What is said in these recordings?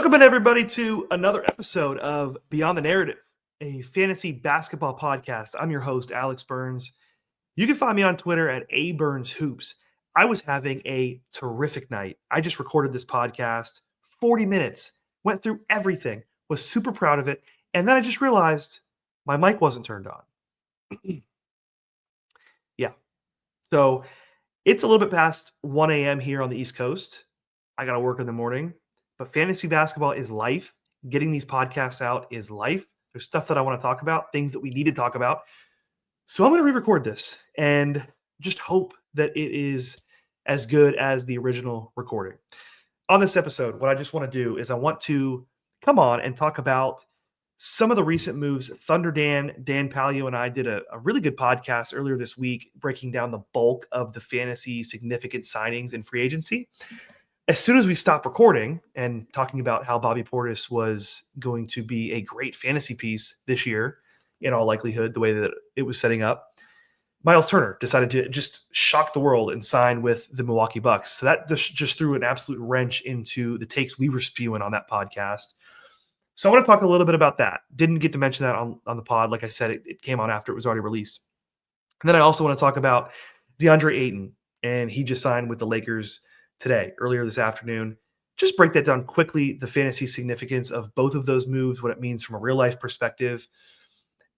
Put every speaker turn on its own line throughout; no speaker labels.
Welcome in, everybody, to another episode of Beyond the Narrative, a fantasy basketball podcast. I'm your host, Alex Burns. You can find me on Twitter at @ABurnsHoops. I was having a terrific night. I just recorded this podcast, 40 minutes, went through everything, was super proud of it, and then I just realized my mic wasn't turned on. Yeah. So it's a little bit past 1 a.m. here on the East Coast. I got to work in the morning. But fantasy basketball is life. Getting these podcasts out is life. There's stuff that I want to talk about, things that we need to talk about. So I'm going to re-record this and just hope that it is as good as the original recording. On this episode, what I just want to do is I want to come on and talk about some of the recent moves. Thunder Dan Palio, and I did a really good podcast earlier this week breaking down the bulk of the fantasy significant signings in free agency. As soon as we stopped recording and talking about how Bobby Portis was going to be a great fantasy piece this year, in all likelihood, the way that it was setting up, Myles Turner decided to just shock the world and sign with the Milwaukee Bucks. So that just threw an absolute wrench into the takes we were spewing on that podcast. So I want to talk a little bit about that. Didn't get to mention that on the pod. Like I said, it came out after it was already released. And then I also want to talk about Deandre Ayton, and he just signed with the Lakers today, earlier this afternoon. Just break that down quickly, the fantasy significance of both of those moves, what it means from a real life perspective.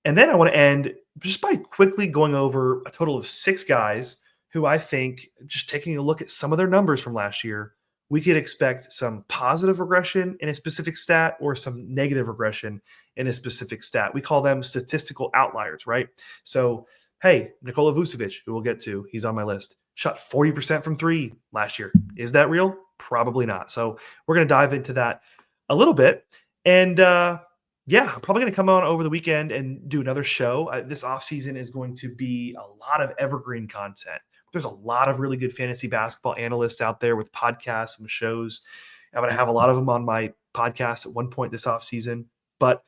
And then I want to end just by quickly going over a total of 6 guys who I think, just taking a look at some of their numbers from last year, we could expect some positive regression in a specific stat or some negative regression in a specific stat. We call them statistical outliers, right? So, hey, Nikola Vucevic, who we'll get to, he's on my list, shot 40% from 3 last year. Is that real? Probably not. So we're going to dive into that a little bit. And I'm probably going to come on over the weekend and do another show. This offseason is going to be a lot of evergreen content. There's a lot of really good fantasy basketball analysts out there with podcasts and shows. I'm going to have a lot of them on my podcast at one point this offseason. But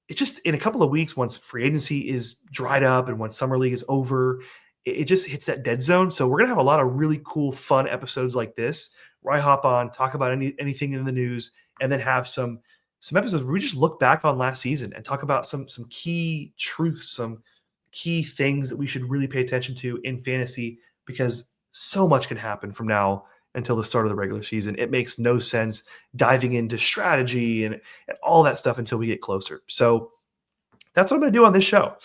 it's just in a couple of weeks, once free agency is dried up and when summer league is over, it just hits that dead zone. So we're going to have a lot of really cool, fun episodes like this where I hop on, talk about anything in the news, and then have some episodes where we just look back on last season and talk about some key truths, some key things that we should really pay attention to in fantasy, because so much can happen from now until the start of the regular season. It makes no sense diving into strategy and all that stuff until we get closer. So that's what I'm going to do on this show.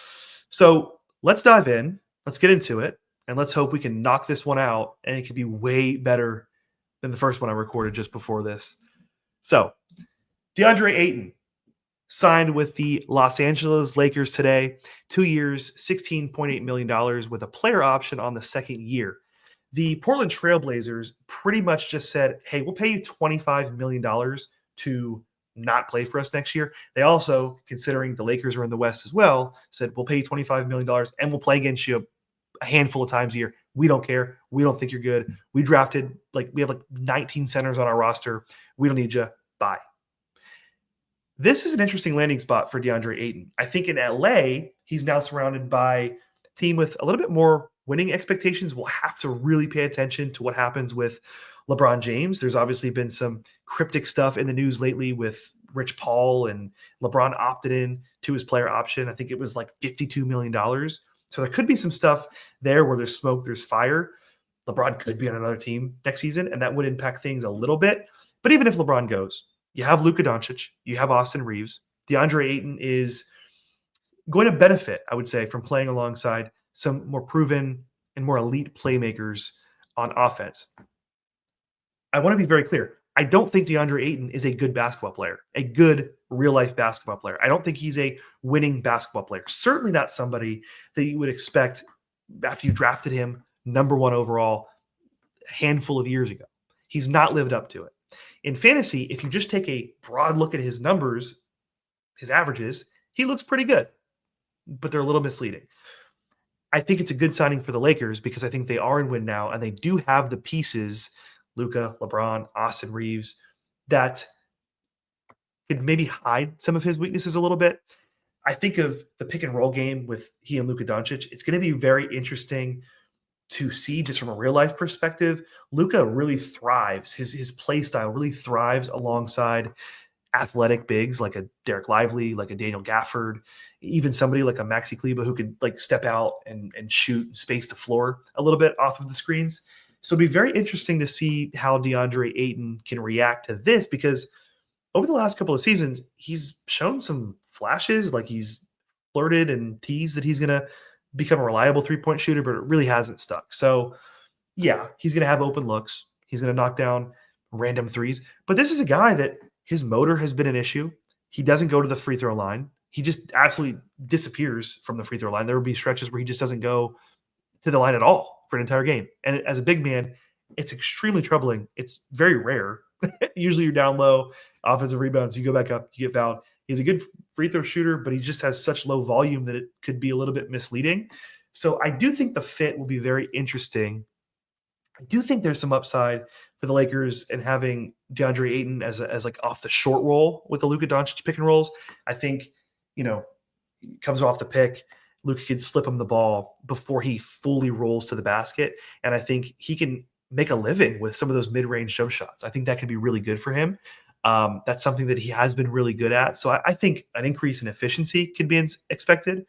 So let's dive in. Let's get into it, and let's hope we can knock this one out, and it can be way better than the first one I recorded just before this. So, Deandre Ayton signed with the Los Angeles Lakers today, 2 years, $16.8 million with a player option on the second year. The Portland Trailblazers pretty much just said, hey, we'll pay you $25 million to not play for us next year. They also, considering the Lakers are in the West as well, said, we'll pay you $25 million and we'll play against you a handful of times a year. We don't care. We don't think you're good. We drafted, we have 19 centers on our roster. We don't need you. Bye. This is an interesting landing spot for Deandre Ayton. I think in LA, he's now surrounded by a team with a little bit more winning expectations. We'll have to really pay attention to what happens with LeBron James. There's obviously been some cryptic stuff in the news lately with Rich Paul, and LeBron opted in to his player option. I think it was $52 million. So there could be some stuff there where there's smoke, there's fire. LeBron could be on another team next season, and that would impact things a little bit. But even if LeBron goes, you have Luka Doncic, you have Austin Reeves. Deandre Ayton is going to benefit, I would say, from playing alongside some more proven and more elite playmakers on offense. I want to be very clear. I don't think Deandre Ayton is a good basketball player, a good real-life basketball player. I don't think he's a winning basketball player. Certainly not somebody that you would expect after you drafted him number 1 overall a handful of years ago. He's not lived up to it. In fantasy, if you just take a broad look at his numbers, his averages, he looks pretty good, but they're a little misleading. I think it's a good signing for the Lakers because I think they are in win now, and they do have the pieces, Luka, LeBron, Austin Reeves, that could maybe hide some of his weaknesses a little bit. I think of the pick and roll game with he and Luka Doncic. It's going to be very interesting to see just from a real life perspective, Luca really thrives. His play style really thrives alongside athletic bigs like a Derek Lively, like a Daniel Gafford, even somebody like a Maxi Kleba who could like step out and shoot and space the floor a little bit off of the screens. So it'll be very interesting to see how DeAndre Ayton can react to this because over the last couple of seasons, he's shown some flashes, like he's flirted and teased that he's going to become a reliable 3-point shooter, but it really hasn't stuck. So, yeah, he's going to have open looks. He's going to knock down random threes. But this is a guy that his motor has been an issue. He doesn't go to the free throw line. He just absolutely disappears from the free throw line. There will be stretches where he just doesn't go to the line at all for an entire game. And as a big man, it's extremely troubling. It's very rare. Usually you're down low, offensive rebounds, you go back up, you get fouled. He's a good free throw shooter, but he just has such low volume that it could be a little bit misleading. So I do think the fit will be very interesting. I do think there's some upside for the Lakers and having DeAndre Ayton as like off the short roll with the Luka Doncic pick and rolls. I think, you know, comes off the pick. Luka can slip him the ball before he fully rolls to the basket. And I think he can make a living with some of those mid-range jump shots. I think that can be really good for him. That's something that he has been really good at. So I think an increase in efficiency could be expected.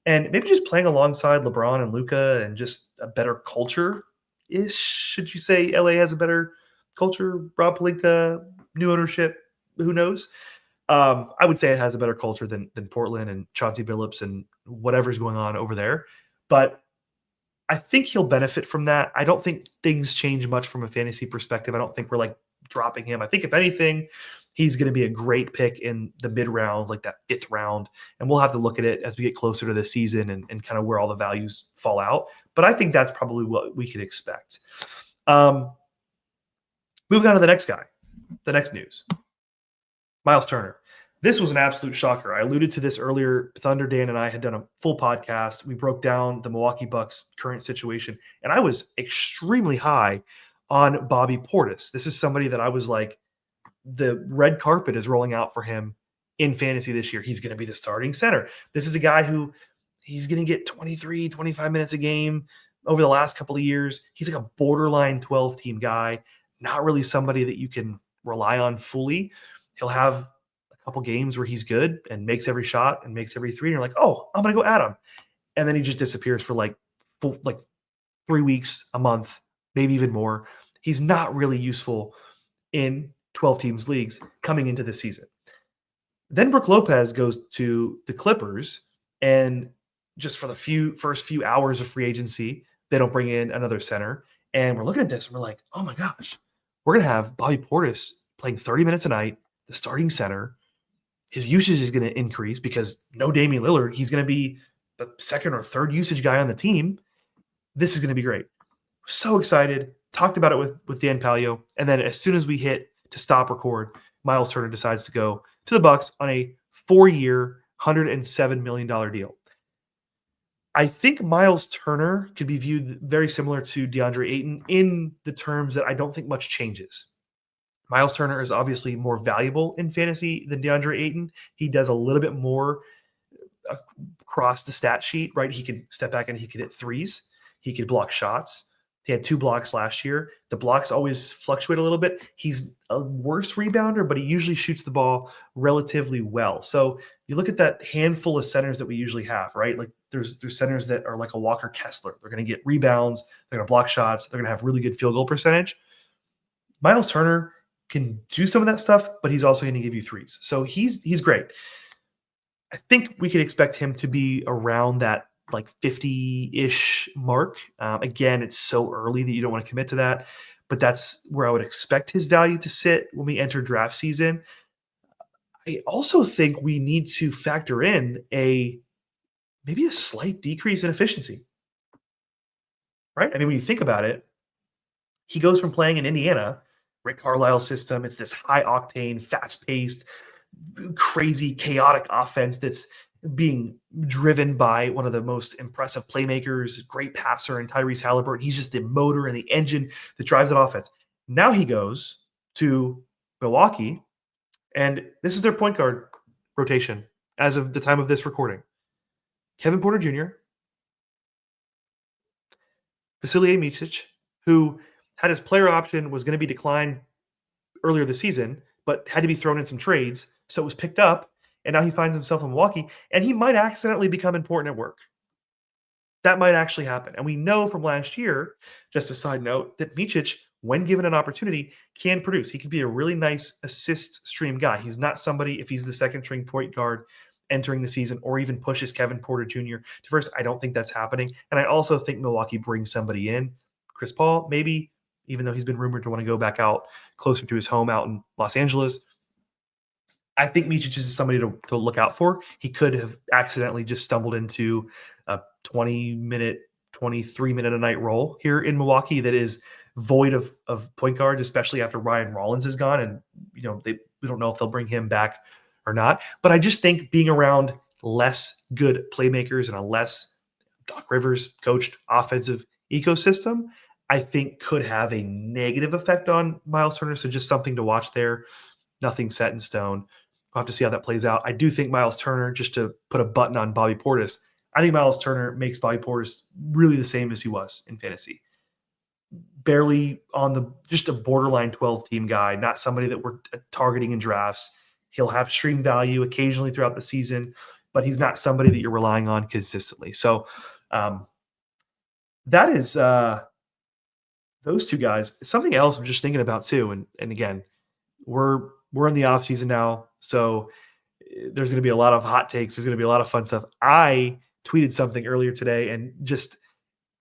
And maybe just playing alongside LeBron and Luka and just a better culture is, should you say LA has a better culture? Rob Pelinka, new ownership, who knows? I would say it has a better culture than Portland and Chauncey Billups and whatever's going on over there. But I think he'll benefit from that. I don't think things change much from a fantasy perspective. I don't think we're like dropping him. I think if anything, he's going to be a great pick in the mid rounds, like that 5th round. And we'll have to look at it as we get closer to the season and kind of where all the values fall out. But I think that's probably what we could expect. Moving on to the next guy, the next news. Myles Turner. This was an absolute shocker. I alluded to this earlier. Thunder Dan and I had done a full podcast. We broke down the Milwaukee Bucks' current situation, and I was extremely high on Bobby Portis. This is somebody that I was like, the red carpet is rolling out for him in fantasy this year. He's going to be the starting center. This is a guy who he's going to get 23, 25 minutes a game over the last couple of years. He's like a borderline 12-team guy, not really somebody that you can rely on fully. He'll have a couple games where he's good and makes every shot and makes every three. And you're like, oh, I'm going to go at him. And then he just disappears for like 3 weeks, a month, maybe even more. He's not really useful in 12 teams leagues coming into the season. Then Brook Lopez goes to the Clippers, and just for the first few hours of free agency, they don't bring in another center. And we're looking at this and we're like, oh my gosh, we're going to have Bobby Portis playing 30 minutes a night, the starting center. His usage is going to increase because no Damian Lillard. He's going to be the second or third usage guy on the team. This is going to be great. So excited. Talked about it with Dan Palio. And then as soon as we hit to stop record, Myles Turner decides to go to the Bucks on a 4-year, $107 million deal. I think Myles Turner could be viewed very similar to DeAndre Ayton in the terms that I don't think much changes. Myles Turner is obviously more valuable in fantasy than DeAndre Ayton. He does a little bit more across the stat sheet, right? He can step back and he can hit threes. He could block shots. He had 2 blocks last year. The blocks always fluctuate a little bit. He's a worse rebounder, but he usually shoots the ball relatively well. So you look at that handful of centers that we usually have, right? Like there's centers that are like a Walker Kessler. They're going to get rebounds. They're going to block shots. They're going to have really good field goal percentage. Myles Turner can do some of that stuff, but he's also going to give you threes. So he's great. I think we could expect him to be around that like 50-ish mark. Again, it's so early that you don't want to commit to that, but that's where I would expect his value to sit when we enter draft season. I also think we need to factor in maybe a slight decrease in efficiency, right? I mean, when you think about it, he goes from playing in Indiana, Rick Carlisle's system. It's this high octane, fast paced, crazy, chaotic offense that's being driven by one of the most impressive playmakers, great passer, and Tyrese Halliburton. He's just the motor and the engine that drives that offense. Now he goes to Milwaukee, and this is their point guard rotation as of the time of this recording. Kevin Porter Jr., Vasilije Micic, who had his player option was going to be declined earlier this season, but had to be thrown in some trades. So it was picked up, and now he finds himself in Milwaukee, and he might accidentally become important at work. That might actually happen. And we know from last year, just a side note, that Micic, when given an opportunity, can produce. He can be a really nice assist stream guy. He's not somebody, if he's the second string point guard entering the season or even pushes Kevin Porter Jr. to first. I don't think that's happening. And I also think Milwaukee brings somebody in. Chris Paul, maybe, even though he's been rumored to want to go back out closer to his home out in Los Angeles. I think Micic is somebody to look out for. He could have accidentally just stumbled into a 20-minute, 23-minute a night role here in Milwaukee that is void of point guards, especially after Ryan Rollins is gone. And, we don't know if they'll bring him back or not. But I just think being around less good playmakers and a less Doc Rivers coached offensive ecosystem, I think could have a negative effect on Myles Turner. So just something to watch there. Nothing set in stone. We'll have to see how that plays out. I do think Myles Turner, just to put a button on Bobby Portis, I think Myles Turner makes Bobby Portis really the same as he was in fantasy. Barely on just a borderline 12 team guy, not somebody that we're targeting in drafts. He'll have stream value occasionally throughout the season, but he's not somebody that you're relying on consistently. So that is those two guys. Something else I'm just thinking about too, and again, we're in the off season now, so there's going to be a lot of hot takes. There's going to be a lot of fun stuff. I tweeted something earlier today, and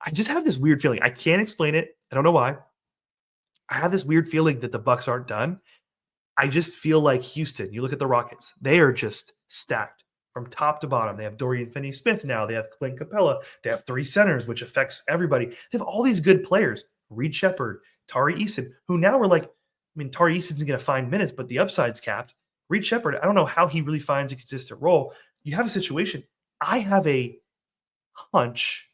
I just have this weird feeling. I can't explain it. I don't know why. I have this weird feeling that the Bucks aren't done. I just feel like Houston. You look at the Rockets; they are just stacked from top to bottom. They have Dorian Finney-Smith now. They have Clint Capella. They have three centers, which affects everybody. They have all these good players: Reed Shepherd, Tari Eason, who now we're like, Tari Eason's going to find minutes, but the upside's capped. Reed Shepherd, I don't know how he really finds a consistent role. You have a situation. I have a hunch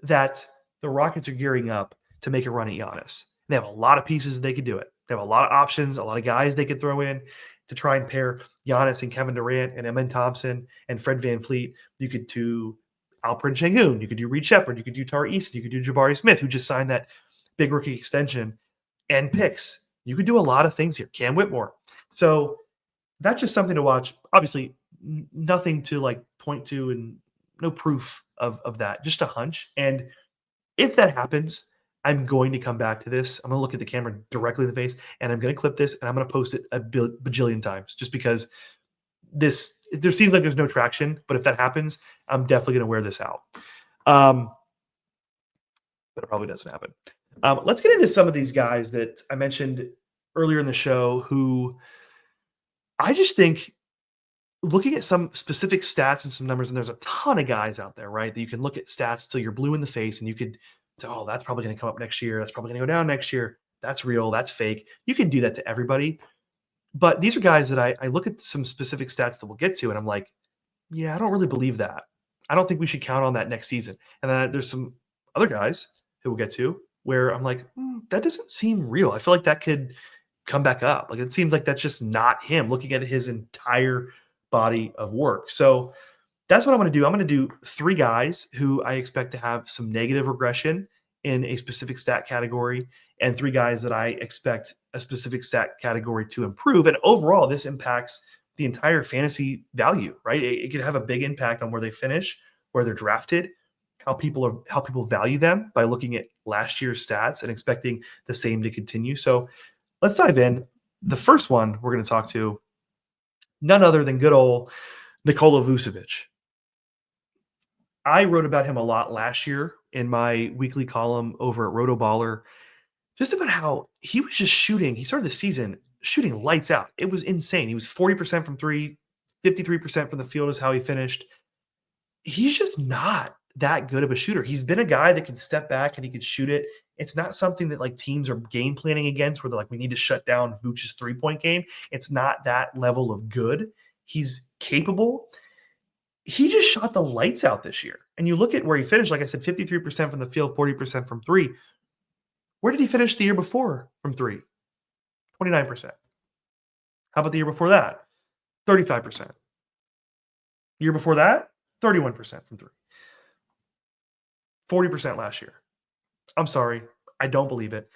that the Rockets are gearing up to make a run at Giannis. They have a lot of pieces they could do it. They have a lot of options, a lot of guys they could throw in to try and pair Giannis and Kevin Durant and Emin Thompson and Fred VanVleet. You could do Alperen Sengun. You could do Reed Shepherd. You could do Tari Eason. You could do Jabari Smith, who just signed that big rookie extension, and picks. You could do a lot of things here. Cam Whitmore. So that's just something to watch. Obviously, nothing to point to and no proof of that, just a hunch. And if that happens, I'm going to come back to this. I'm going to look at the camera directly in the face, and I'm going to clip this, and I'm going to post it a bajillion times just because there seems like there's no traction. But if that happens, I'm definitely going to wear this out. But it probably doesn't happen. Let's get into some of these guys that I mentioned earlier in the show who I just think, looking at some specific stats and some numbers, and there's a ton of guys out there, right, that you can look at stats till you're blue in the face and you could say, oh, that's probably going to come up next year. That's probably going to go down next year. That's real. That's fake. You can do that to everybody. But these are guys that I look at some specific stats that we'll get to, and I'm like, yeah, I don't really believe that. I don't think we should count on that next season. And then there's some other guys who we'll get to where I'm like, that doesn't seem real. I feel like that could come back up. Like, it seems like that's just not him, looking at his entire body of work. So that's what I'm going to do. I'm going to do three guys who I expect to have some negative regression in a specific stat category, and three guys that I expect a specific stat category to improve. And overall, this impacts the entire fantasy value, right? It could have a big impact on where they finish, where they're drafted, how people value them by looking at last year's stats and expecting the same to continue. So let's dive in. The first one we're going to talk to, none other than good old Nikola Vucevic. I wrote about him a lot last year in my weekly column over at Rotoballer, just about how he was just shooting. He started the season shooting lights out. It was insane. He was 40% from three, 53% from the field is how he finished. He's just not that good of a shooter. He's been a guy that can step back and he can shoot it. It's not something that like teams are game planning against where they're like, we need to shut down Vooch's 3-point game. It's not that level of good. He's capable. He just shot the lights out this year. And you look at where he finished, like I said, 53% from the field, 40% from three. Where did he finish the year before from three? 29%. How about the year before that? 35%. Year before that, 31% from three. 40% last year. I'm sorry. I don't believe it.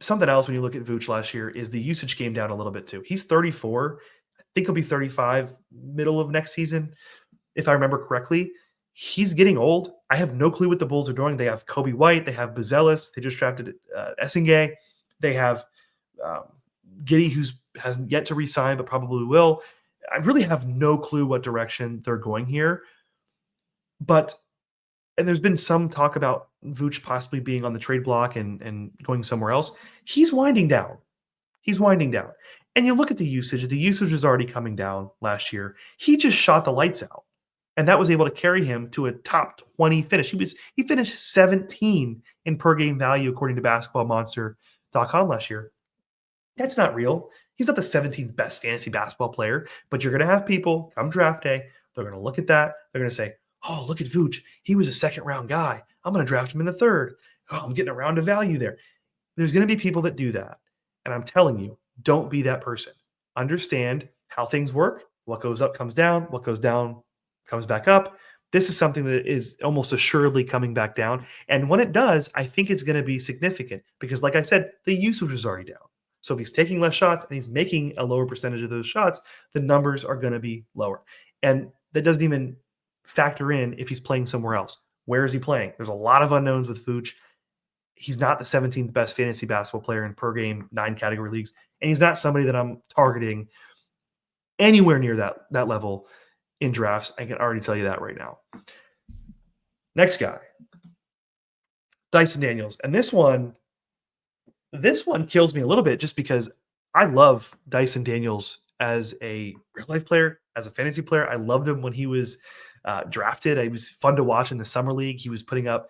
Something else when you look at Vooch last year is the usage came down a little bit too. He's 34. I think he'll be 35 middle of next season, if I remember correctly. He's getting old. I have no clue what the Bulls are doing. They have Kobe White. They have Buzelis. They just drafted Essengay. They have um, Giddey, who's hasn't yet to resign, but probably will. I really have no clue what direction they're going here. But and there's been some talk about Vooch possibly being on the trade block and going somewhere else. He's winding down. He's winding down. And you look at the usage was already coming down last year. He just shot the lights out. And that was able to carry him to a top 20 finish. He finished 17 in per game value according to basketballmonster.com last year. That's not real. He's not the 17th best fantasy basketball player, but you're going to have people come draft day. They're going to look at that. They're going to say, oh, look at Vooch. He was a second round guy. I'm going to draft him in the third. Oh, I'm getting a round of value there. There's going to be people that do that. And I'm telling you, don't be that person. Understand how things work. What goes up comes down. What goes down comes back up. This is something that is almost assuredly coming back down. And when it does, I think it's going to be significant because, like I said, the usage is already down. So if he's taking less shots and he's making a lower percentage of those shots, the numbers are going to be lower. And that doesn't even factor in if he's playing somewhere else. Where is he playing? There's a lot of unknowns with Vooch. He's not the 17th best fantasy basketball player in per game 9 category leagues. And he's not somebody that I'm targeting anywhere near that level in drafts. I can already tell you that right now. Next guy, Dyson Daniels. And this one kills me a little bit just because I love Dyson Daniels as a real life player, as a fantasy player. I loved him when he was drafted. It was fun to watch in the summer league. He was putting up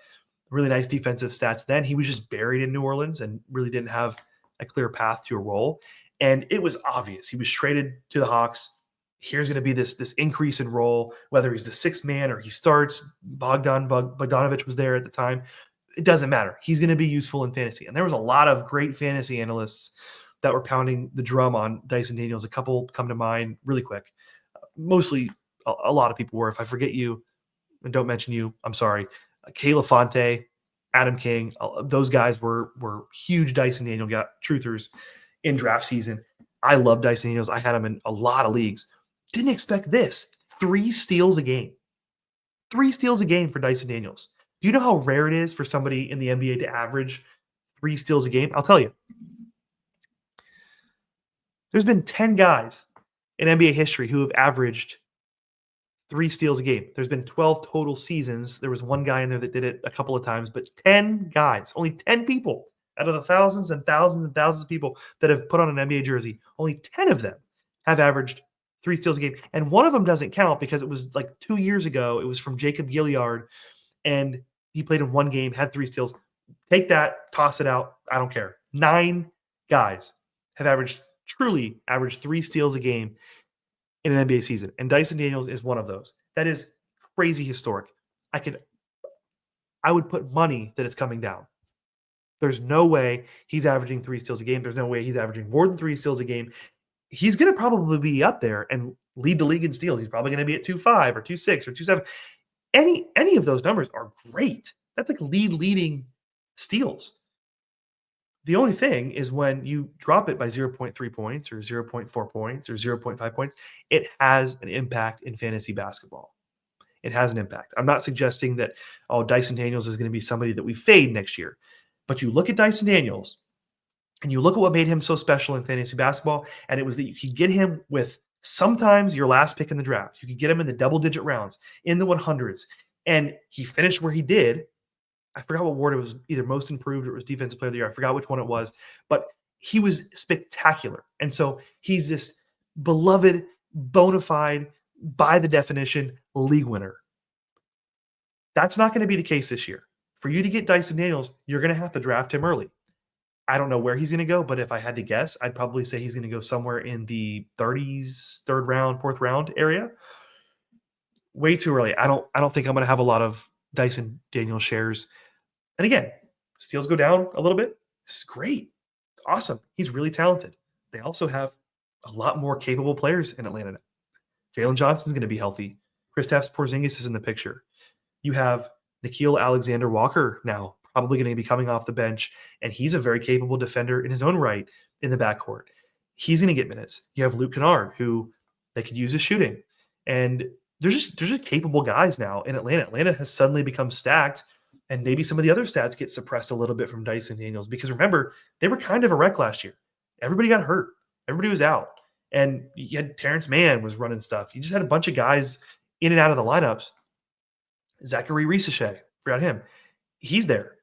really nice defensive stats then. He was just buried in New Orleans and really didn't have a clear path to a role. And it was obvious. He was traded to the Hawks. Here's going to be this increase in role, whether he's the sixth man or he starts. Bogdanovich was there at the time. It doesn't matter. He's going to be useful in fantasy. And there was a lot of great fantasy analysts that were pounding the drum on Dyson Daniels. A couple come to mind really quick. Mostly a lot of people were. If I forget you and don't mention you, I'm sorry. Kayla Fonte, Adam King, those guys were huge Dyson Daniel truthers in draft season. I love Dyson Daniels. I had him in a lot of leagues. Didn't expect this. 3 steals a game. 3 steals a game for Dyson Daniels. Do you know how rare it is for somebody in the NBA to average 3 steals a game? I'll tell you. There's been 10 guys in NBA history who have averaged 3 steals a game. There's been 12 total seasons. There was one guy in there that did it a couple of times, but 10 guys, only 10 people out of the thousands and thousands and thousands of people that have put on an NBA jersey, only 10 of them have averaged 3 steals a game. And one of them doesn't count because it was like 2 years ago. It was from Jacob Gilliard, and he played in one game, had 3 steals. Take that, toss it out. I don't care. 9 guys have truly averaged 3 steals a game in an NBA season. And Dyson Daniels is one of those. That is crazy historic. I would put money that it's coming down. There's no way he's averaging 3 steals a game. There's no way he's averaging more than 3 steals a game. He's going to probably be up there and lead the league in steals. He's probably going to be at 2.5 or 2.6 or 2.7. Any of those numbers are great. That's like leading steals. The only thing is when you drop it by 0.3 points or 0.4 points or 0.5 points, it has an impact in fantasy basketball. It has an impact. I'm not suggesting that, Dyson Daniels is going to be somebody that we fade next year. But you look at Dyson Daniels and you look at what made him so special in fantasy basketball, and it was that you could get him with sometimes your last pick in the draft. You could get him in the double-digit rounds, in the 100s, and he finished where he did. I forgot what award it was, either most improved or it was defensive player of the year. I forgot which one it was, but he was spectacular. And so he's this beloved, bona fide, by the definition, league winner. That's not going to be the case this year. For you to get Dyson Daniels, you're going to have to draft him early. I don't know where he's going to go, but if I had to guess, I'd probably say he's going to go somewhere in the 30s, 3rd round, 4th round area. Way too early. I don't think I'm going to have a lot of Dyson Daniels shares. And again, steals go down a little bit. This is great. It's awesome. He's really talented. They also have a lot more capable players in Atlanta now. Jalen Johnson's going to be healthy. Kristaps Porzingis is in the picture. You have Nickeil Alexander-Walker now probably going to be coming off the bench, and he's a very capable defender in his own right in the backcourt. He's going to get minutes. You have Luke Kennard, who they could use his shooting, and there's just capable guys now in Atlanta. Atlanta has suddenly become stacked, and maybe some of the other stats get suppressed a little bit from Dyson Daniels because remember they were kind of a wreck last year. Everybody got hurt. Everybody was out, and you had Terrence Mann was running stuff. You just had a bunch of guys in and out of the lineups. Zachary Risachet, forgot him. He's there.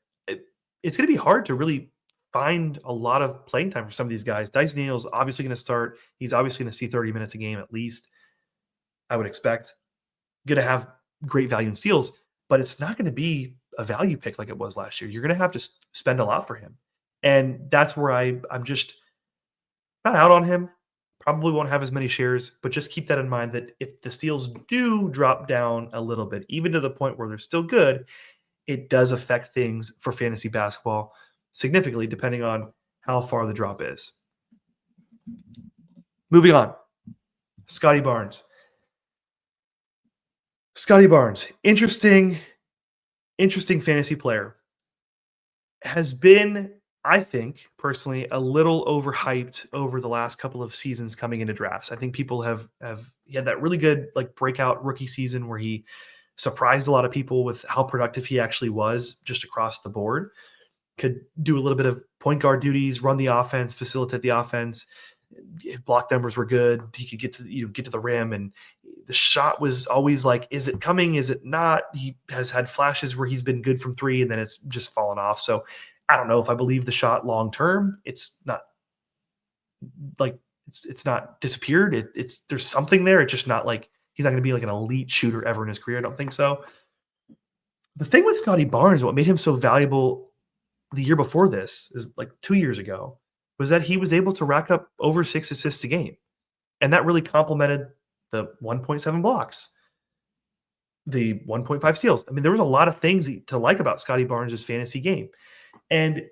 It's going to be hard to really find a lot of playing time for some of these guys. Dyson Daniels obviously going to start. He's obviously going to see 30 minutes a game at least, I would expect. Going to have great value in steals, but it's not going to be a value pick like it was last year. You're going to have to spend a lot for him. And that's where I'm just not out on him. Probably won't have as many shares, but just keep that in mind that if the steals do drop down a little bit, even to the point where they're still good, it does affect things for fantasy basketball significantly depending on how far the drop is. Moving on. Scottie Barnes. Scottie Barnes, interesting fantasy player. Has been, I think, personally, a little overhyped over the last couple of seasons coming into drafts. I think people have he had that really good like breakout rookie season where he surprised a lot of people with how productive he actually was just across the board. Could do a little bit of point guard duties, run the offense, facilitate the offense. Block numbers were good. He could get to the rim, and the shot was always like, is it coming? Is it not? He has had flashes where he's been good from three, and then it's just fallen off. So I don't know if I believe the shot long term. It's not like it's not disappeared. It's there's something there. It's just not like he's not going to be like an elite shooter ever in his career. I don't think so. The thing with Scottie Barnes, what made him so valuable the year before this is like 2 years ago, was that he was able to rack up over 6 assists a game. And that really complemented the 1.7 blocks, the 1.5 steals. I mean, there was a lot of things to like about Scottie Barnes' fantasy game. And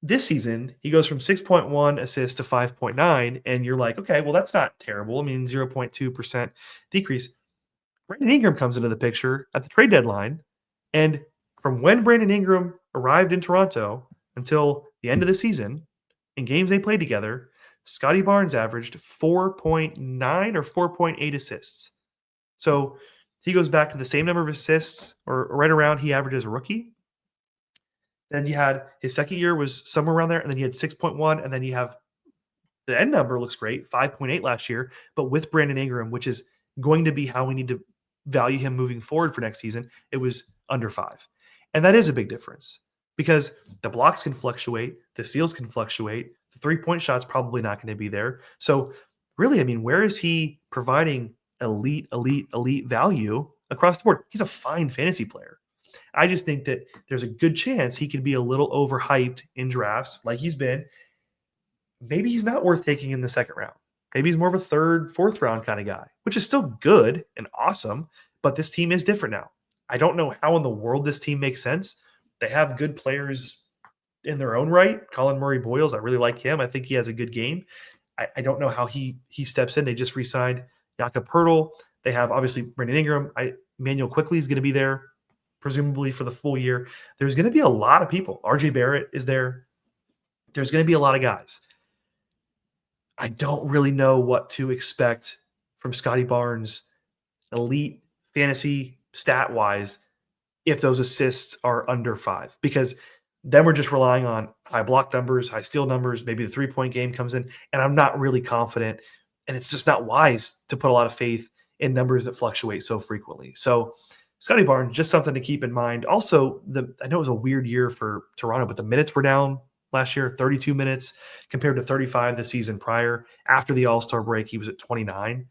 this season, he goes from 6.1 assists to 5.9. And you're like, okay, well, that's not terrible. I mean, 0.2% decrease. Brandon Ingram comes into the picture at the trade deadline. And from when Brandon Ingram arrived in Toronto until the end of the season, in games they played together, Scottie Barnes averaged 4.9 or 4.8 assists. So he goes back to the same number of assists or right around he averaged as a rookie. Then you had his second year was somewhere around there, and then you had 6.1, and then you have the end number looks great, 5.8 last year, but with Brandon Ingram, which is going to be how we need to value him moving forward for next season, it was under 5. And that is a big difference because the blocks can fluctuate, the steals can fluctuate, the three-point shot's probably not going to be there. So really, I mean, where is he providing elite value across the board? He's a fine fantasy player. I just think that there's a good chance he could be a little overhyped in drafts like he's been. Maybe he's not worth taking in the second round. Maybe he's more of a third, fourth round kind of guy, which is still good and awesome, but this team is different now. I don't know how in the world this team makes sense. They have good players in their own right. Colin Murray-Boyles, I really like him. I think he has a good game. I don't know how he steps in. They just re-signed Jakob Poeltl. They have obviously Brandon Ingram. Manuel Quickley is going to be there, presumably for the full year. There's going to be a lot of people. RJ Barrett is there. There's going to be a lot of guys. I don't really know what to expect from Scottie Barnes, elite fantasy stat-wise, if those assists are under 5, because then we're just relying on high block numbers, high steal numbers, maybe the three-point game comes in, and I'm not really confident, and it's just not wise to put a lot of faith in numbers that fluctuate so frequently. So Scottie Barnes, just something to keep in mind. Also, I know it was a weird year for Toronto, but the minutes were down last year, 32 minutes compared to 35 the season prior. After the All-Star break, he was at 29.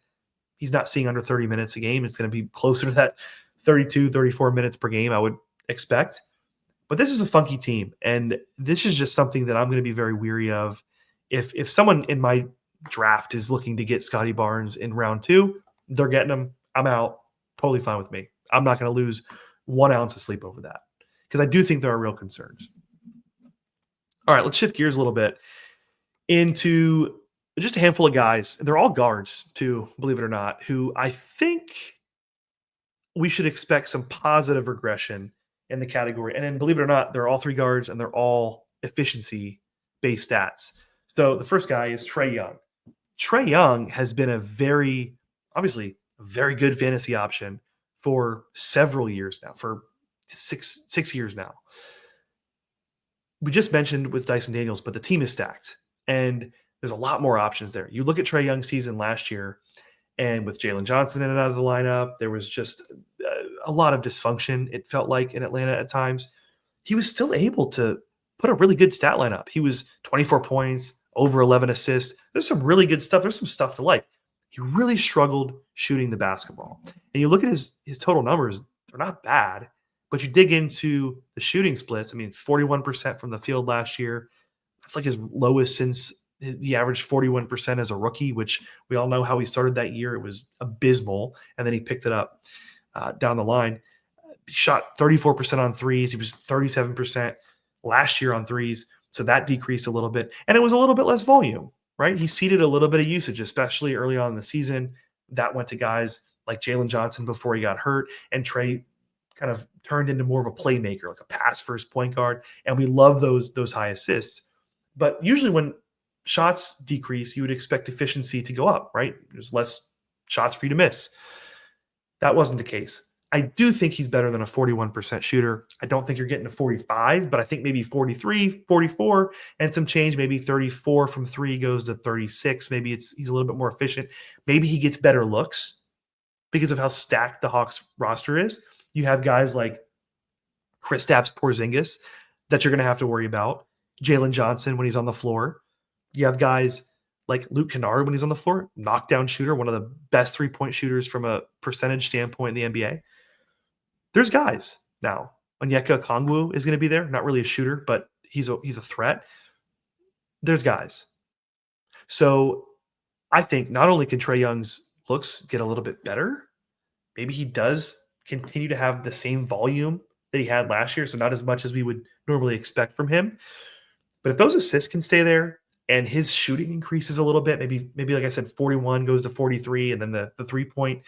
He's not seeing under 30 minutes a game. It's going to be closer to that 32, 34 minutes per game, I would expect. But this is a funky team, and this is just something that I'm going to be very weary of. If someone in my draft is looking to get Scottie Barnes in round 2, they're getting him. I'm out. Totally fine with me. I'm not going to lose 1 ounce of sleep over that because I do think there are real concerns. All right, let's shift gears a little bit into just a handful of guys. They're all guards, too, believe it or not, who I think we should expect some positive regression in the category. And then, believe it or not, they're all three guards and they're all efficiency based stats. So the first guy is Trey Young. Trey Young has been obviously, a very good fantasy option for several years now, for six years now. We just mentioned with Dyson Daniels, but the team is stacked and there's a lot more options there. You look at Trey Young's season last year, and with Jalen Johnson in and out of the lineup, there was just a lot of dysfunction, it felt like, in Atlanta at times. He was still able to put a really good stat line up. He was 24 points, over 11 assists. There's some really good stuff. There's some stuff to like. He really struggled shooting the basketball. And you look at his total numbers, they're not bad, but you dig into the shooting splits. I mean, 41% from the field last year. That's like his lowest since he averaged 41% as a rookie, which we all know how he started that year. It was abysmal. And then he picked it up down the line. He shot 34% on threes. He was 37% last year on threes. So that decreased a little bit. And it was a little bit less volume, right? He ceded a little bit of usage, especially early on in the season. That went to guys like Jalen Johnson before he got hurt. And Trey kind of turned into more of a playmaker, like a pass first point guard. And we love those high assists. But usually when shots decrease, you would expect efficiency to go up, right? There's less shots for you to miss. That wasn't the case. I do think he's better than a 41% shooter. I don't think you're getting to 45, but I think maybe 43, 44, and some change. Maybe 34 from three goes to 36. Maybe he's a little bit more efficient. Maybe he gets better looks because of how stacked the Hawks roster is. You have guys like Kristaps Porzingis that you're going to have to worry about. Jalen Johnson when he's on the floor. You have guys like Luke Kennard when he's on the floor, knockdown shooter, one of the best three-point shooters from a percentage standpoint in the NBA. There's guys now. Onyeka Okongwu is going to be there. Not really a shooter, but he's a threat. There's guys. So I think not only can Trey Young's looks get a little bit better, maybe he does continue to have the same volume that he had last year, so not as much as we would normally expect from him. But if those assists can stay there and his shooting increases a little bit, maybe like I said, 41 goes to 43, and then the 3-point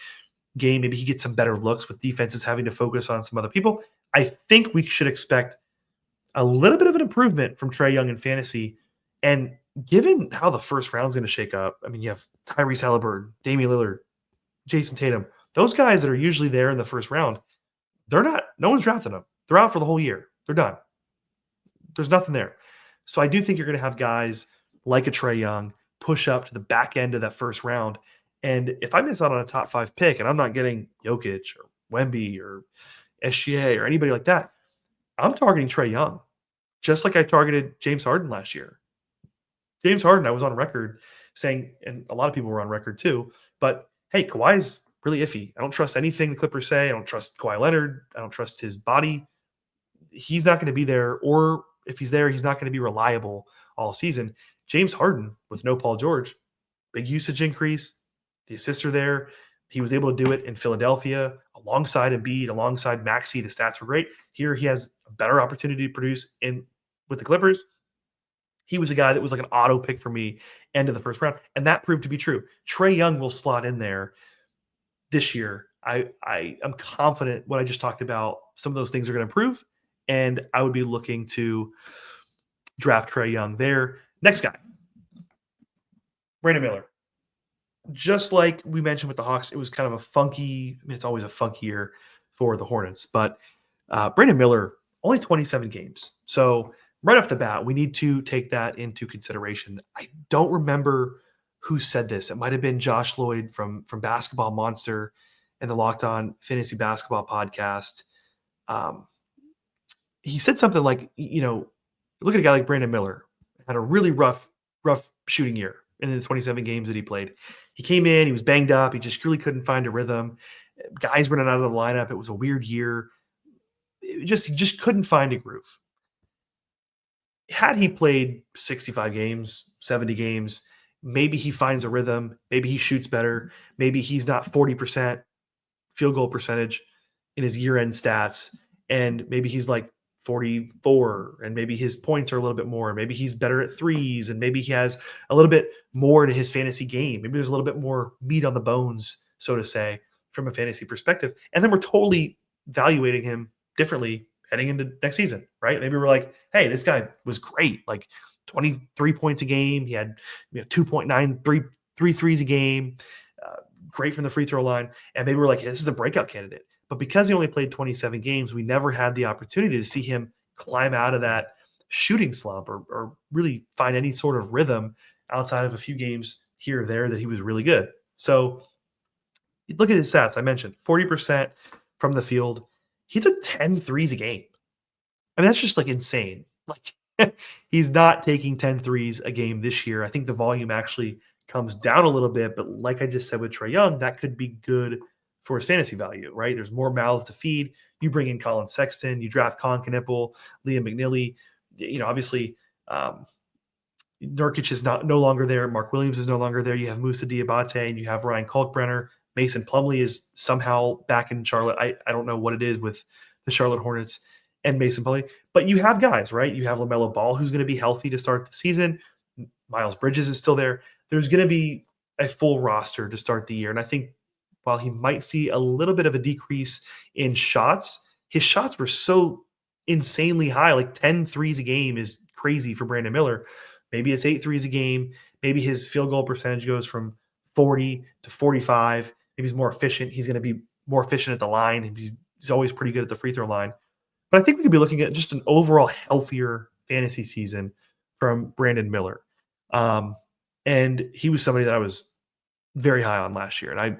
game, maybe he gets some better looks with defenses having to focus on some other people. I think we should expect a little bit of an improvement from Trey Young in fantasy. And given how the first round is going to shake up, I mean, you have Tyrese Halliburton, Damian Lillard, Jason Tatum, those guys that are usually there in the first round, no one's drafting them. They're out for the whole year. They're done. There's nothing there. So I do think you're going to have guys like a Trey Young push up to the back end of that first round. And if I miss out on a top 5 pick and I'm not getting Jokic or Wemby or SGA or anybody like that, I'm targeting Trey Young, just like I targeted James Harden last year. James Harden, I was on record saying, and a lot of people were on record too, but hey, Kawhi's really iffy. I don't trust anything the Clippers say. I don't trust Kawhi Leonard. I don't trust his body. He's not going to be there, or if he's there, he's not going to be reliable all season. James Harden with no Paul George, big usage increase. The assists are there. He was able to do it in Philadelphia alongside Embiid, alongside Maxey. The stats were great. Here he has a better opportunity to produce with the Clippers. He was a guy that was like an auto pick for me end of the first round, and that proved to be true. Trey Young will slot in there this year. I am confident what I just talked about, some of those things are going to improve, and I would be looking to draft Trey Young there. Next guy, Brandon Miller. Just like we mentioned with the Hawks, it was kind of a funky, it's always a funky year for the Hornets, but Brandon Miller, only 27 games. So right off the bat, we need to take that into consideration. I don't remember who said this. It might have been Josh Lloyd from Basketball Monster and the Locked On Fantasy Basketball podcast. He said something like, look at a guy like Brandon Miller, had a really rough shooting year in the 27 games that he played. He came in, he was banged up. He just really couldn't find a rhythm. Guys running out of the lineup. It was a weird year. He just couldn't find a groove. Had he played 65 games, 70 games, maybe he finds a rhythm. Maybe he shoots better. Maybe he's not 40% field goal percentage in his year-end stats. And maybe he's like 44, and maybe his points are a little bit more. Maybe he's better at threes, and maybe he has a little bit more to his fantasy game. Maybe there's a little bit more meat on the bones, so to say, from a fantasy perspective. And then we're totally evaluating him differently heading into next season, right? Maybe we're like, hey, this guy was great, like 23 points a game. He had 2.9 three threes a game, uh, great from the free throw line. And maybe we're like, hey, this is a breakout candidate. But because he only played 27 games, we never had the opportunity to see him climb out of that shooting slump or really find any sort of rhythm outside of a few games here or there that he was really good. So look at his stats. I mentioned 40% from the field. He took 10 threes a game. I mean, that's just like insane. Like he's not taking 10 threes a game this year. I think the volume actually comes down a little bit, but like I just said with Trae Young, that could be good for his fantasy value, right? There's more mouths to feed. You bring in Colin Sexton, you draft Con Knipple, Liam McNeely. Obviously, Nurkic is no longer there. Mark Williams is no longer there. You have Musa Diabate and you have Ryan Kalkbrenner. Mason Plumlee is somehow back in Charlotte. I don't know what it is with the Charlotte Hornets and Mason Plumlee, but you have guys, right? You have LaMelo Ball, who's going to be healthy to start the season. Miles Bridges is still there. There's going to be a full roster to start the year. And I think while he might see a little bit of a decrease in shots, his shots were so insanely high, like 10 threes a game is crazy for Brandon Miller. Maybe it's 8 threes a game. Maybe his field goal percentage goes from 40 to 45. Maybe he's more efficient. He's going to be more efficient at the line. And he's always pretty good at the free throw line. But I think we could be looking at just an overall healthier fantasy season from Brandon Miller. And he was somebody that I was very high on last year. And I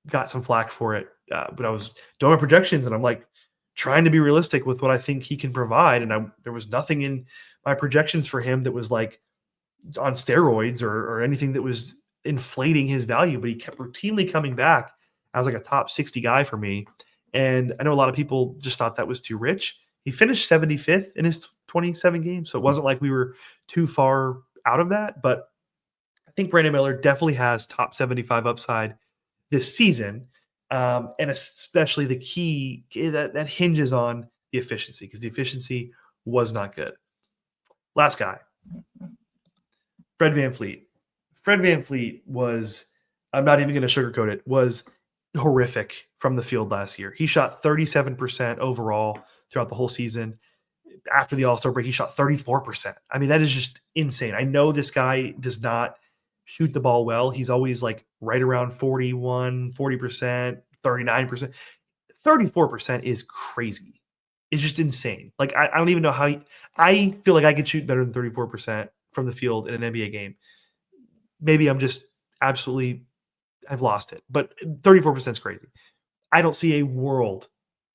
got some flack for it. But I was doing my projections and I'm like trying to be realistic with what I think he can provide. And there was nothing in my projections for him that was like on steroids or anything that was inflating his value, but he kept routinely coming back as like a top 60 guy for me. And I know a lot of people just thought that was too rich. He finished 75th in his 27 games. So it wasn't like we were too far out of that, but I think Brandon Miller definitely has top 75 upside this season. And especially the key that hinges on the efficiency, because the efficiency was not good. Last guy, Fred VanVleet. Fred VanVleet was, I'm not even going to sugarcoat it, was horrific from the field last year. He shot 37% overall throughout the whole season. After the All-Star break, he shot 34%. I mean, that is just insane. I know this guy does not shoot the ball well. He's always like right around 40%, 39%. 34% is crazy. It's just insane. Like, I don't even know how I feel like I could shoot better than 34% from the field in an NBA game. Maybe I'm just absolutely, I've lost it. But 34% is crazy. I don't see a world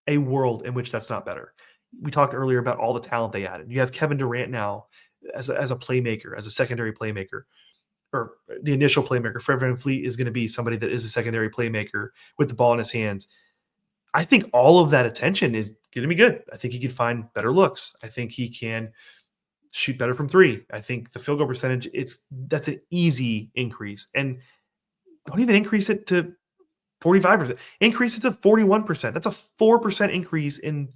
in which that's not better. We talked earlier about all the talent they added. You have Kevin Durant now as a playmaker, as a secondary playmaker, or the initial playmaker. Fred VanVleet is going to be somebody that is a secondary playmaker with the ball in his hands. I think all of that attention is going to be good. I think he can find better looks. I think he can shoot better from three. I think the field goal percentage, that's an easy increase. And don't even increase it to 45%. Increase it to 41%. That's a 4% increase in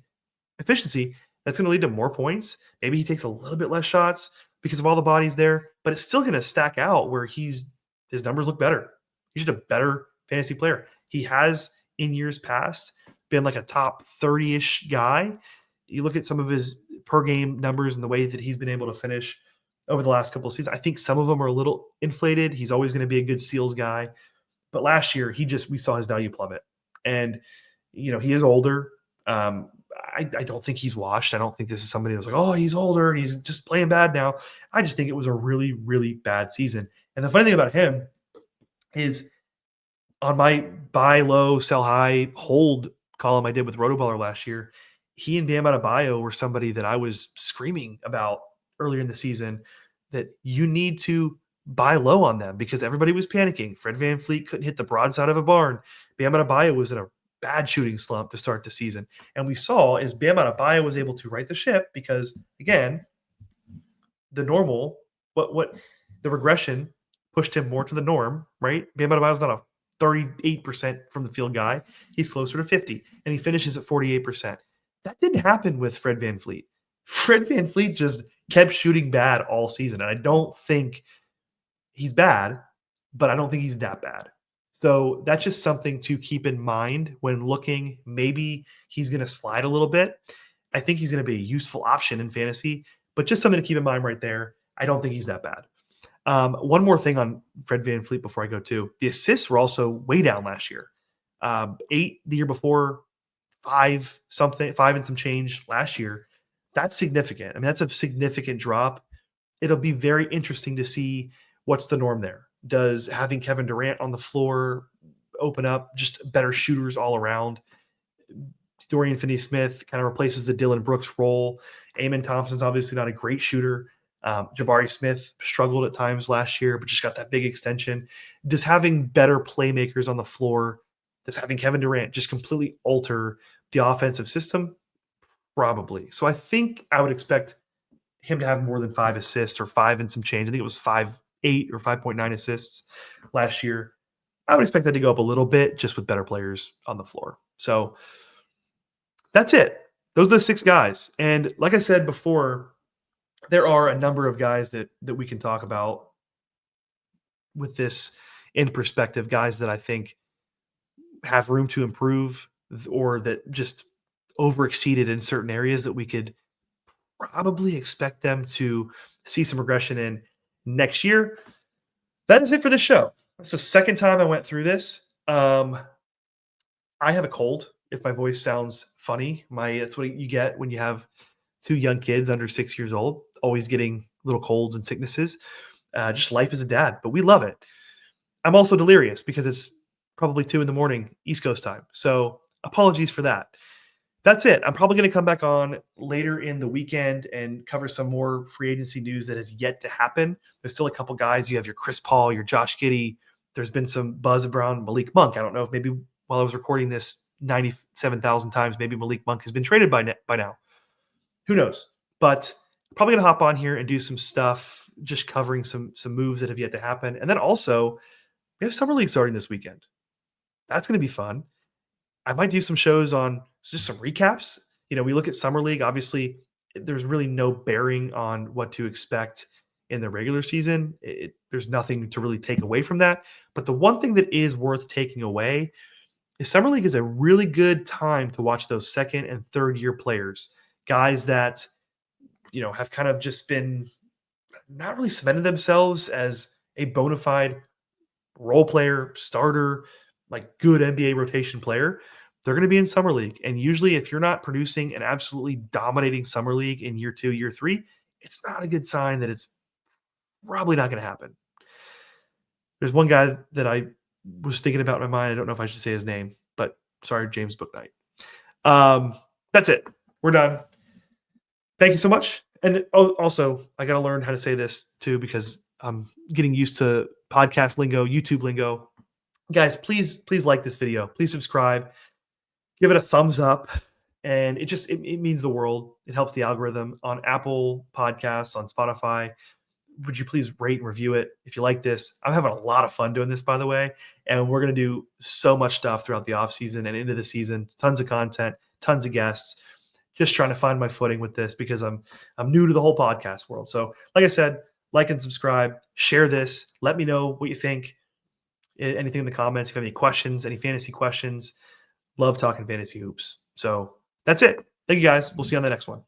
efficiency. That's going to lead to more points. Maybe he takes a little bit less shots because of all the bodies there, but it's still going to stack out where his numbers look better. He's just a better fantasy player. He has in years past been like a top 30-ish guy. You look at some of his per game numbers and the way that he's been able to finish over the last couple of seasons. I think some of them are a little inflated. He's always going to be a good steals guy. But last year, we saw his value plummet. And, he is older. I don't think he's washed. I don't think this is somebody that's like, oh, he's older and he's just playing bad now. I just think it was a really, really bad season. And the funny thing about him is on my buy low, sell high, hold column I did with Rotoballer last year, he and Bam Adebayo were somebody that I was screaming about earlier in the season that you need to buy low on them because everybody was panicking. Fred VanVleet couldn't hit the broadside of a barn. Bam Adebayo was in a bad shooting slump to start the season. And we saw is Bam Adebayo was able to right the ship because, again, the normal, what the regression pushed him more to the norm, right? Bam Adebayo's not a 38% from the field guy. He's closer to 50, and he finishes at 48%. That didn't happen with Fred VanVleet. Fred VanVleet just kept shooting bad all season, and I don't think he's bad, but I don't think he's that bad. So that's just something to keep in mind when looking. Maybe he's going to slide a little bit. I think he's going to be a useful option in fantasy, but just something to keep in mind right there. I don't think he's that bad. One more thing on Fred VanVleet before I go to the assists were also way down last year. 8 the year before, 5 and some change last year. That's significant. I mean, that's a significant drop. It'll be very interesting to see what's the norm there. Does having Kevin Durant on the floor open up just better shooters all around? Dorian Finney-Smith kind of replaces the Dylan Brooks role. Amen Thompson's obviously not a great shooter. Jabari Smith struggled at times last year, but just got that big extension. Does having better playmakers on the floor, does having Kevin Durant just completely alter the offensive system? Probably. So I think I would expect him to have more than 5 assists or 5 and some change. I think it was 5.8 or 5.9 assists last year. I would expect that to go up a little bit just with better players on the floor. So that's it. Those are the 6 guys. And like I said before, there are a number of guys that we can talk about with this in perspective, guys that I think have room to improve or that just overexceeded in certain areas that we could probably expect them to see some regression in next year. That is it for this show. That's the second time I went through this. I have a cold. If my voice sounds funny, that's what you get when you have 2 young kids under 6 years old, always getting little colds and sicknesses. Just life as a dad, but we love it. I'm also delirious because it's probably 2 a.m. East Coast time. So apologies for that. That's it. I'm probably going to come back on later in the weekend and cover some more free agency news that has yet to happen. There's still a couple guys. You have your Chris Paul, your Josh Giddey. There's been some buzz around Malik Monk. I don't know if maybe while I was recording this 97,000 times, maybe Malik Monk has been traded by now. Who knows? But probably going to hop on here and do some stuff, just covering some moves that have yet to happen. And then also, we have Summer League starting this weekend. That's going to be fun. I might do some shows on just some recaps. We look at Summer League. Obviously, there's really no bearing on what to expect in the regular season. There's nothing to really take away from that. But the one thing that is worth taking away is Summer League is a really good time to watch those second and third year players, guys that have kind of just been not really cemented themselves as a bona fide role player, starter, like good NBA rotation player. They're going to be in Summer League. And usually if you're not producing an absolutely dominating Summer League in year 2, year 3, it's not a good sign that it's probably not going to happen. There's one guy that I was thinking about in my mind. I don't know if I should say his name, but sorry, James Booknight. That's it. We're done. Thank you so much. And also, I got to learn how to say this too, because I'm getting used to podcast lingo, YouTube lingo. Guys, please like this video. Please subscribe. Give it a thumbs up. And it means the world. It helps the algorithm on Apple Podcasts, on Spotify. Would you please rate and review it if you like this? I'm having a lot of fun doing this, by the way. And we're going to do so much stuff throughout the offseason and into the season. Tons of content, tons of guests. Just trying to find my footing with this because I'm new to the whole podcast world. So like I said, like and subscribe, share this. Let me know what you think. Anything in the comments. If you have any questions, any fantasy questions, love talking fantasy hoops. So that's it. Thank you guys. We'll see you on the next one.